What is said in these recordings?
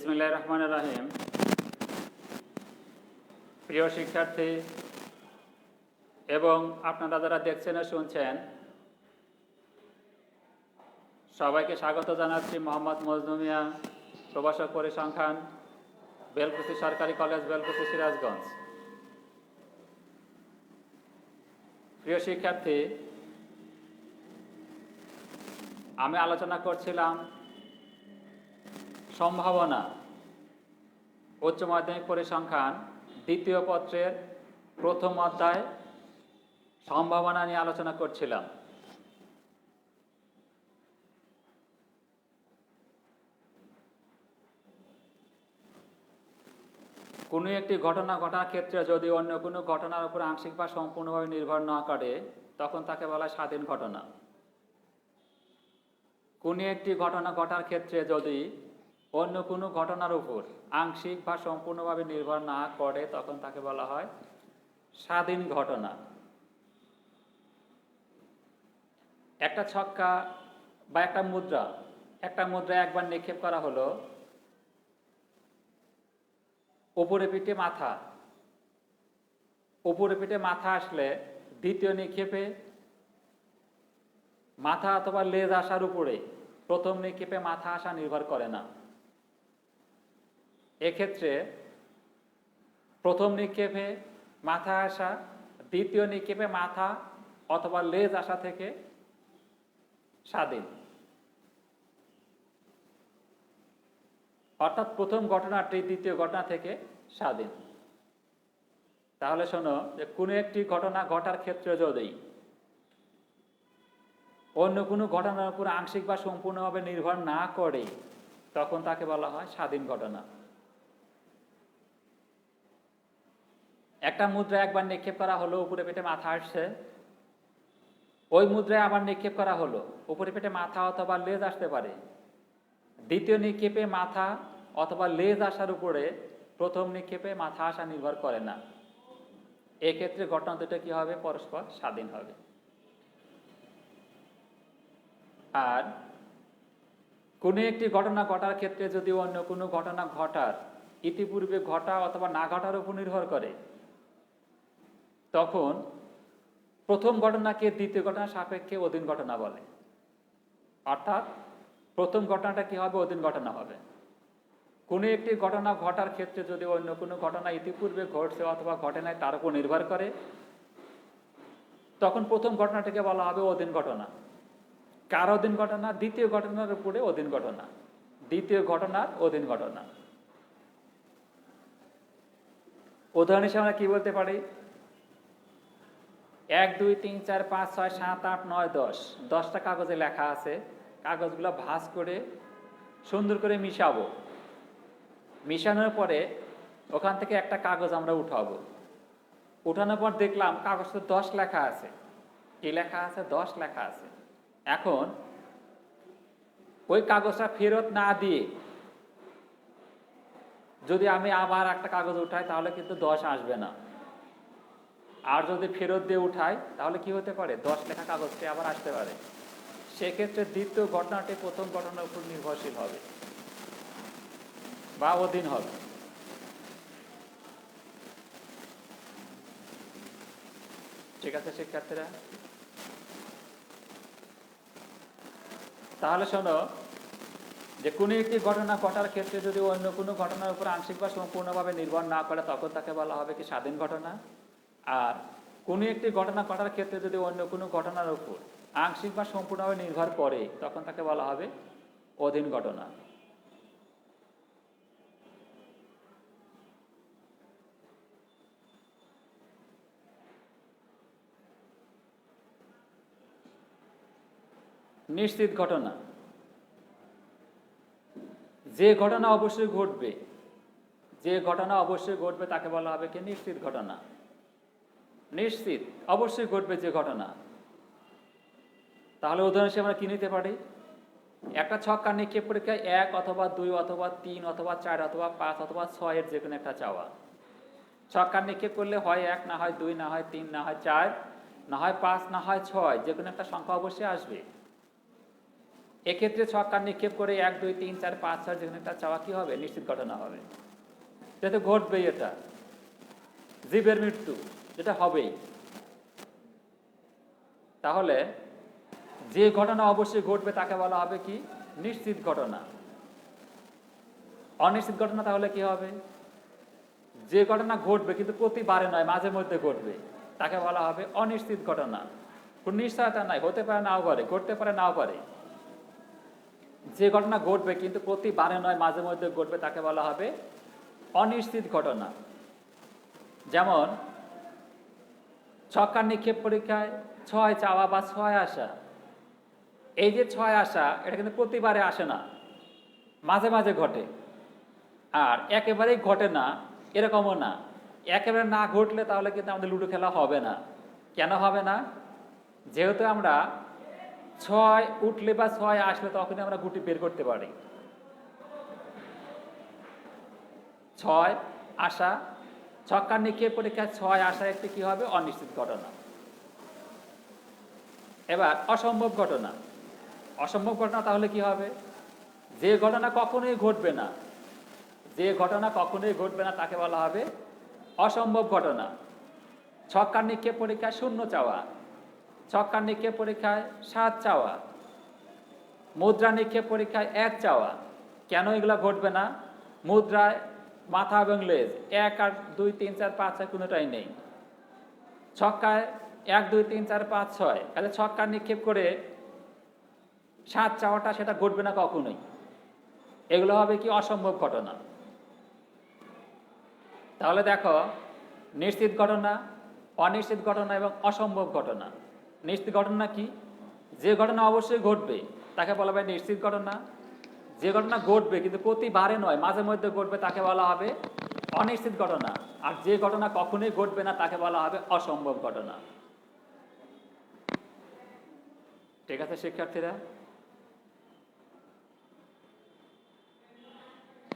বিসমিল্লাহির রহমানির রহিম। প্রিয় শিক্ষার্থী এবং আপনারা যারা দেখছেন ও শুনছেন, সবাইকে স্বাগত জানাচ্ছি মোহাম্মদ মজনু মিয়া, প্রভাষক পরিসংখ্যান, বেলকুচি সরকারি কলেজ, বেলকুচি, সিরাজগঞ্জ। প্রিয় শিক্ষার্থী, আমি আলোচনা করছিলাম সম্ভাবনা উচ্চ মাধ্যমিক পরিসংখ্যান দ্বিতীয় পত্রের প্রথম অধ্যায় সম্ভাবনা নিয়ে আলোচনা করছিলাম। কোনো একটি ঘটনা ঘটার ক্ষেত্রে যদি অন্য কোনো ঘটনার উপর আংশিক বা সম্পূর্ণভাবে নির্ভর না করে, তখন তাকে বলা হয় স্বাধীন ঘটনা। কোনো একটি ঘটনা ঘটার ক্ষেত্রে যদি অন্য কোনো ঘটনার উপর আংশিক বা সম্পূর্ণভাবে নির্ভর না করে, তখন তাকে বলা হয় স্বাধীন ঘটনা। একটা ছক্কা বা একটা মুদ্রা একবার নিক্ষেপ করা হলো, উপরে পিঠে মাথা আসলে দ্বিতীয় নিক্ষেপে মাথা অথবা লেজ আসার উপরে প্রথম নিক্ষেপে মাথা আসা নির্ভর করে না। এক্ষেত্রে প্রথম নিক্ষেপে মাথা আসা দ্বিতীয় নিক্ষেপে মাথা অথবা লেজ আসা থেকে স্বাধীন। অর্থাৎ প্রথম ঘটনাটি দ্বিতীয় ঘটনা থেকে স্বাধীন। তাহলে শোনো, যে কোনো একটি ঘটনা ঘটার ক্ষেত্রে যদি অন্য কোনো ঘটনার উপর আংশিক বা সম্পূর্ণভাবে নির্ভর না করে, তখন তাকে বলা হয় স্বাধীন ঘটনা। একটা মুদ্রা একবার নিক্ষেপ করা হলো, উপরে পেটে মাথা আসছে, ওই মুদ্রায় আবার নিক্ষেপ করা হলো, উপরে পেটে মাথা অথবা লেজ আসতে পারে। দ্বিতীয় নিক্ষেপে মাথা অথবা লেজ আসার উপরে প্রথম নিক্ষেপে মাথা আসা নির্ভর করে না। এক্ষেত্রে ঘটনা দুটো কি হবে? পরস্পর স্বাধীন হবে। আর কোনো একটি ঘটনা ঘটার ক্ষেত্রে যদি অন্য কোনো ঘটনা ঘটার ইতিপূর্বে ঘটা অথবা না ঘটার উপর নির্ভর করে, তখন প্রথম ঘটনাকে দ্বিতীয় ঘটনার সাপেক্ষে অধীন ঘটনা বলে। অর্থাৎ প্রথম ঘটনাটা কি হবে? অধীন ঘটনা হবে। কোনো একটি ঘটনা ঘটার ক্ষেত্রে যদি অন্য কোনো ঘটনা ইতিপূর্বে ঘটছে অথবা ঘটে নাই তার উপর নির্ভর করে, তখন প্রথম ঘটনাটিকে বলা হবে অধীন ঘটনা। কার অধীন ঘটনা? দ্বিতীয় ঘটনার উপরে অধীন ঘটনা। দ্বিতীয় ঘটনার অধীন ঘটনা। উদাহরণ হিসেবে আমরা কি বলতে পারি? 1 2 3 4 5 6 7 8 9 10 10টা কাগজে লেখা আছে। কাগজগুলো ভাঁজ করে সুন্দর করে মিশাবো। মিশানোর পরে ওখান থেকে একটা কাগজ আমরা উঠাবো। উঠানোর পর দেখলাম কাগজে 10 লেখা আছে। কি লেখা আছে? 10 লেখা আছে। এখন ওই কাগজটা ফেরত না দিয়ে যদি আমি আবার একটা কাগজ উঠাই, তাহলে কিন্তু 10 আসবে না। আর যদি ফেরত দিয়ে উঠাই, তাহলে কি হতে পারে? 10 লেখা কাগজটি আবার আসতে পারে। সেক্ষেত্রে দ্বিতীয় ঘটনাটি প্রথম ঘটনার উপর নির্ভরশীল হবে বা অধীন হবে। ঠিক আছে শিক্ষার্থীরা? তাহলে শোনো, যে কোনো একটি ঘটনা ঘটার ক্ষেত্রে যদি অন্য কোনো ঘটনার উপর আংশিক বা সম্পূর্ণভাবে নির্ভর না করে, তখন তাকে বলা হবে কি? স্বাধীন ঘটনা। আর কোনো একটি ঘটনা ঘটার ক্ষেত্রে যদি অন্য কোনো ঘটনার উপর আংশিক বা সম্পূর্ণভাবে নির্ভর করে, তখন তাকে বলা হবে অধীন ঘটনা। নিশ্চিত ঘটনা, যে ঘটনা অবশ্যই ঘটবে তাকে বলা হবে কি? নিশ্চিত ঘটনা। নিশ্চিত অবশ্যই ঘটবে যে ঘটনা। তাহলে উদাহরণ হিসেবে আমরা কি নিতে পারি? একটা ছক্কা নিক্ষেপ পরীক্ষায় 1 অথবা 2 অথবা 3 অথবা 4 অথবা 5 অথবা 6 এর যে কোনো একটা চাওয়া। ছক্কা নিক্ষেপ করলে হয় 1, না হয় 2, না হয় 3, না হয় 4, না হয় 5, না হয় 6, যে কোনো একটা সংখ্যা অবশ্যই আসবে। এক্ষেত্রে ছক্কা নিক্ষেপ করে 1 2 3 4 5 6 যেখানে একটা চাওয়া কি হবে, নিশ্চিত ঘটনা হবে। যেটা ঘটবেই, এটা জীবের মৃত্যু, যেটা হবেই। তাহলে যে ঘটনা অবশ্যই ঘটবে তাকে বলা হবে কি, নিশ্চিত ঘটনা। অনিশ্চিত ঘটনা তাহলে কি হবে, যে ঘটনা ঘটবে কিন্তু প্রতিবারে নয়, মাঝে মধ্যে ঘটবে, তাকে বলা হবে অনিশ্চিত ঘটনা। কোন নিশ্চয়তা নাই, হতে পারে নাও পারে, ঘটতে পারে নাও পারে। যে ঘটনা ঘটবে কিন্তু প্রতিবারে নয়, মাঝে মধ্যে ঘটবে, তাকে বলা হবে অনিশ্চিত ঘটনা। যেমন ছক্কা নিক্ষেপ পরীক্ষায় 6 চাওয়া বা 6 আসা, এই যে 6 আসা, এটা কিন্তু প্রতিবারে আসে না, মাঝে মাঝে ঘটে। আর একেবারেই ঘটে না এরকমও না। একেবারে না ঘটলে তাহলে কিন্তু আমাদের লুডো খেলা হবে না। কেন হবে না, যেহেতু আমরা 6 উঠলে বা 6 আসলে তখনই আমরা গুটি বের করতে পারি। 6 আসা, ছক্কা নিক্ষেপ পরীক্ষায় 6 আসা একটি কি হবে, অনিশ্চিত ঘটনা। এবার অসম্ভব ঘটনা। অসম্ভব ঘটনা তাহলে কি হবে, যে ঘটনা কখনোই ঘটবে না, যে ঘটনা কখনোই ঘটবে না তাকে বলা হবে অসম্ভব ঘটনা। ছক্কা নিক্ষেপ পরীক্ষায় 0 চাওয়া, ছক্কা নিক্ষেপ পরীক্ষায় 7 চাওয়া, মুদ্রা নিক্ষেপ পরীক্ষায় 1 চাওয়া। কেন এগুলো ঘটবে না, মুদ্রায় মাথা এবং লেজ 1 আর 2 3 4 5 6 কোনোটাই নেই। ছক্কায় 1 2 3 4 5 6, তাহলে ছক্কা নিক্ষেপ করে 7 চাওয়াটা সেটা ঘটবে না কখনোই। এগুলো হবে কি, অসম্ভব ঘটনা। তাহলে দেখো, নিশ্চিত ঘটনা, অনিশ্চিত ঘটনা এবং অসম্ভব ঘটনা। নিশ্চিত ঘটনা কি, যে ঘটনা অবশ্যই ঘটবে তাকে বলা হবে নিশ্চিত ঘটনা। যে ঘটনা ঘটবে কিন্তু প্রতিবারে নয়, মাঝে মধ্যে ঘটবে, তাকে বলা হবে অনিশ্চিত ঘটনা। আর যে ঘটনা কখনোই ঘটবে না তাকে বলা হবে অসম্ভব ঘটনা। ঠিক আছে শিক্ষার্থীরা?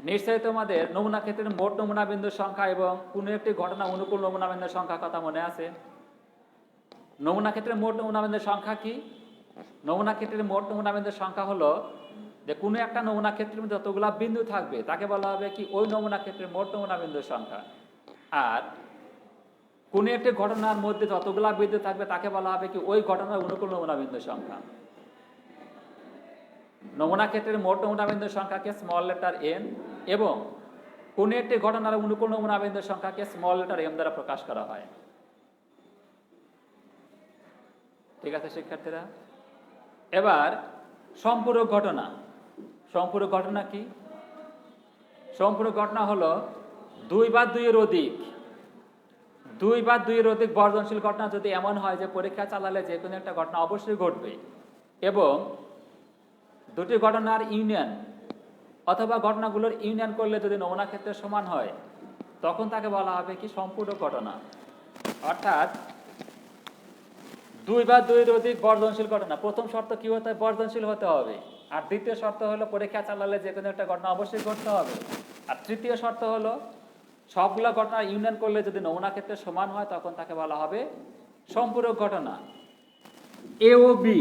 নিশ্চয়ই তোমাদের নমুনা ক্ষেত্রের মোট নমুনা বিন্দুর সংখ্যা এবং কোনো একটি ঘটনা অনুকূল নমুনা বিন্দুর সংখ্যার কথা মনে আছে? নমুনা ক্ষেত্রের মোট নমুনা বিন্দুর সংখ্যা কি? নমুনা ক্ষেত্রের মোট নমুনা বিন্দুর সংখ্যা হলো যে কোনো একটা নমুনা ক্ষেত্রের মধ্যে যতগুলা বিন্দু থাকবে তাকে বলা হবে কি, ওই নমুনা ক্ষেত্রের মোট নমুনা বিন্দুর সংখ্যা। আর কোনো একটি ঘটনার মধ্যে যতগুলা বিন্দু থাকবে তাকে বলা হবে কি, ওই ঘটনার অনুকূল নমুনা বিন্দুর সংখ্যা। নমুনা ক্ষেত্রের মোট নমুনা বিন্দুর সংখ্যাকে স্মল লেটার n এবং কোন একটি ঘটনার অনুকূল নমুনা বিন্দুর সংখ্যাকে স্মল লেটার m দ্বারা প্রকাশ করা হয়। ঠিক আছে শিক্ষার্থীরা? এবার সম্পূরক ঘটনা। সম্পূরক ঘটনা কি? সম্পূরক ঘটনা হলো 2 বা 2 এর অধিক, 2 বা 2 এর অধিক বর্জনশীল ঘটনা যদি এমন হয় যে পরীক্ষা চালালে যে কোনো একটা ঘটনা অবশ্যই ঘটবে এবং দুটি ঘটনার ইউনিয়ন অথবা ঘটনাগুলোর ইউনিয়ন করলে যদি নমুনা ক্ষেত্রের সমান হয় তখন তাকে বলা হবে কি, সম্পূরক ঘটনা। অর্থাৎ 2 বা 2 এর অধিক বর্জনশীল ঘটনা, প্রথম শর্ত কি হতে হবে, বর্জনশীল হতে হবে। আর দ্বিতীয় শর্ত হলো পরীক্ষা চালালে যে কোনো একটা ঘটনা অবশ্যই ঘটতে হবে। আর তৃতীয় শর্ত হলো সবগুলো ঘটনা ইউনিয়ন করলে যদি নমুনা ক্ষেত্রের সমান হয় তখন তাকে বলা হবে সম্পূরক ঘটনা। এ ও বি,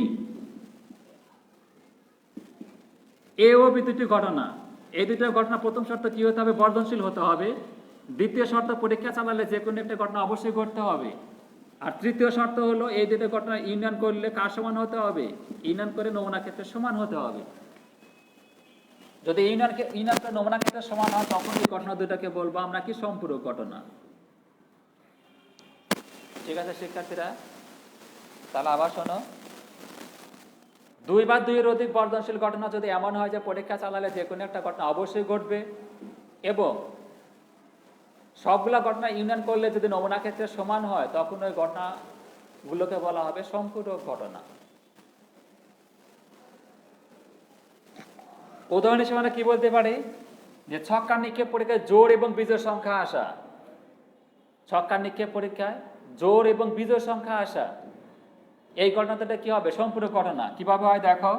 এ ও বি দুটি ঘটনা, এই দুটো ঘটনা প্রথম শর্ত কি হতে হবে, বর্জনশীল হতে হবে। দ্বিতীয় শর্ত পরীক্ষা চালালে যে কোনো একটা ঘটনা অবশ্যই ঘটতে হবে। আর তৃতীয় শর্ত হলো এই দুটো ঘটনা ইউনিয়ন করলে কার সমান হতে হবে, ইউনিয়ন করে নমুনা ক্ষেত্রের সমান হতে হবে। যদি ইউনিয়ন করে নমুনা ক্ষেত্রের সমান হয় তখন এই ঘটনা দুটাকে বলবো আমরা কি, সম্পূরক ঘটনা। ঠিক আছে শিক্ষার্থীরা? তাহলে আবার শোনো, 2 বা 2 এর অধিক বর্ধনশীল ঘটনা যদি এমন হয় যে পরীক্ষা চালালে যে কোনো একটা ঘটনা অবশ্যই ঘটবে এবং সবগুলা ঘটনা ইউনিয়ন করলে যদি নমুনা ক্ষেত্রের সমান হয় তখন ওই ঘটনাগুলোকে বলা হবে সম্পূরক ঘটনা। উদাহরণ হিসেবে আমরা কি বলতে পারি, যে ছক্কা নিক্ষেপ পরীক্ষায় জোড় এবং বিজোড় সংখ্যা আসা। ছক্কা নিক্ষেপ পরীক্ষায় জোড় এবং বিজোড় সংখ্যা আসা, এই ঘটনাটা কি হবে, সম্পূরক ঘটনা। কিভাবে হয় দেখো,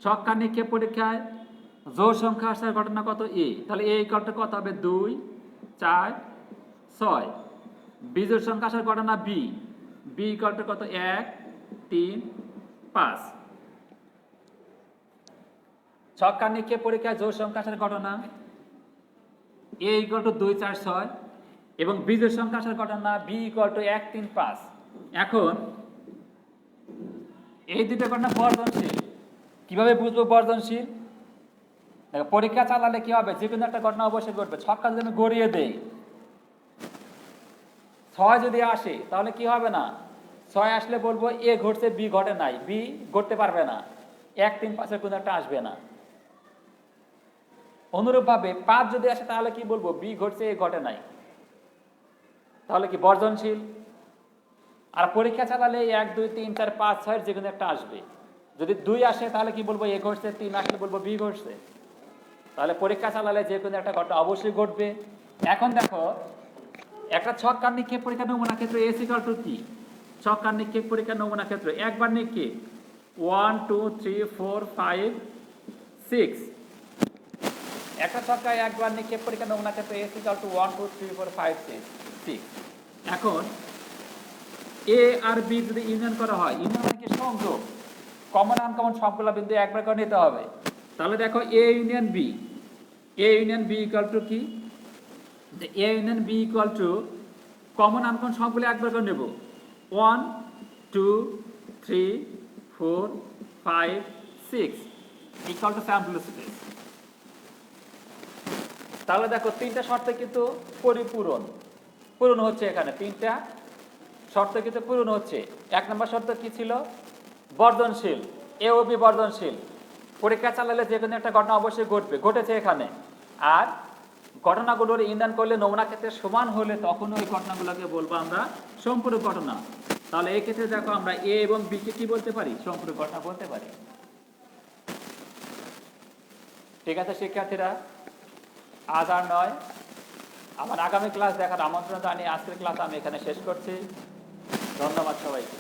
ছক্কা নিক্ষেপ পরীক্ষায় জোড় সংখ্যা আসার ঘটনা কত, এ, তাহলে এই ঘটনা কত হবে 2 4 6। বিজোড় সংখ্যা আসার ঘটনা বি, বি ঘটনা কত 1 3 5। ছক্কা নিক্ষেপ পরীক্ষায় জোড় সংখ্যা আসার ঘটনা a = 2 4 6 এবং বিজোড় সংখ্যা আসার ঘটনা b = 1 3 5। এখন এই দুটো ঘটনা বর্জনশীল। কিভাবে বুঝবো বর্জনশীল? দেখো পরীক্ষা চালালে কি হবে, যে কোনো একটা ঘটনা অবশ্যই ঘটবে। ছক্কা যদি আমি গড়িয়ে দেই, 6 যদি আসে তাহলে কি হবে না, 6 আসলে বলবো a ঘটছে b ঘটে নাই, b ঘটতে পারবে না, 1 3 5 এর কোনো একটা আসবে না। অনুরূপভাবে 5 যদি আসে তাহলে কি বলবো, b ঘটছে a ঘটে নাই, তাহলে কি বর্জনশীল। আর পরীক্ষা চালালে 1 2 3 4 5 6 এর যে কোনো একটা আসবে। যদি 2 আসে তাহলে কি বলবো, a ঘটছে, 3 আসলে বলবো b ঘটছে। তাহলে পরীক্ষা চালালে যে কোনো একটা ঘটনা অবশ্যই ঘটবে। এখন দেখো একটা ছক্কা নিক্ষেপ পরীক্ষা নমুনা ক্ষেত্র a = কি, ছক্কা নিক্ষেপ পরীক্ষা নমুনা ক্ষেত্র একবার নিক্ষেপ 1 2 3 4 5 6। একটা ছক্কায় একবার নিক্ষেপ পরীক্ষা নমুনা ক্ষেত্র a = 1 2 3 4 5 6। এখন a আর b যদি ইউনিয়ন করা হয়, ইউনিয়ন মানে কি, সংযোগ, কমন আনকমন সবগুলো বিন্দু একবার করে নিতে হবে। তাহলে দেখো a union b, a union b = কি, যে a union b = common uncommon সবগুলো একবার করে নেব, 1 2 3 4 5 6 = স্যাম্পল স্পেস। তাহলে দেখো তিনটা শর্ত কিন্তু পূরণ হচ্ছে, এখানে তিনটা শর্ত কিন্তু পূরণ হচ্ছে। 1 নম্বর শর্ত কি ছিল, বর্জনশীল, a ও b বর্জনশীল। পরীক্ষা চালালে যে কোনো একটা ঘটনা অবশ্যই ঘটবে, ঘটেছে এখানে। আর ঘটনাগুলোর ইউনিয়ন করলে নমুনা ক্ষেত্রে সমান হলে তখন ওই ঘটনাগুলোকে বলবো আমরা সম্পূরক ঘটনা। তাহলে এই ক্ষেত্রে দেখো আমরা a এবং b কে কি বলতে পারি, সম্পূরক ঘটনা বলতে পারি। ঠিক আছে শিক্ষার্থীরা, আজ আর নয়, আমার আগামী ক্লাস দেখার আমন্ত্রণ জানিয়ে আজকের ক্লাস আমি এখানে শেষ করছি। ধন্যবাদ সবাইকে।